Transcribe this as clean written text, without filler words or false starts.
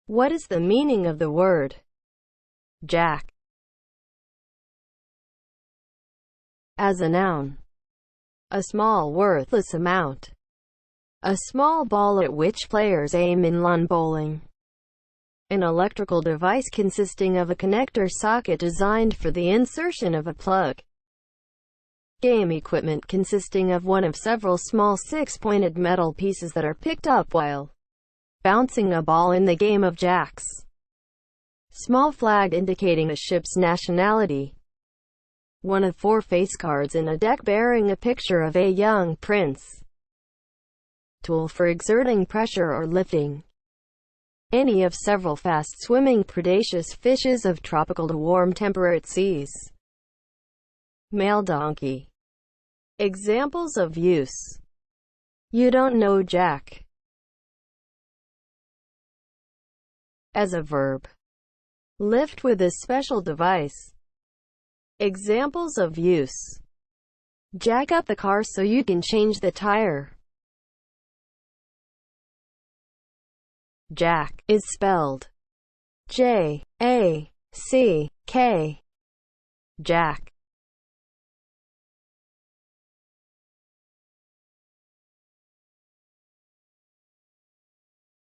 What is the meaning of the word jack? As a noun, a small worthless amount. A small ball at which players aim in lawn bowling. An electrical device consisting of a connector socket designed for the insertion of a plug. Game equipment consisting of one of several small six-pointed metal pieces that are picked up while bouncing a ball in the game of jacks. Small flag indicating a ship's nationality. One of 4 face cards in a deck bearing a picture of a young prince. Tool for exerting pressure or lifting. Any of several fast-swimming predacious fishes of tropical to warm temperate seas. Male donkey. Examples of use. You don't know jack. As a verb. Lift with a special device. Examples of use. Jack up the car so you can change the tire. Jack is spelled J-A-C-K. Jack.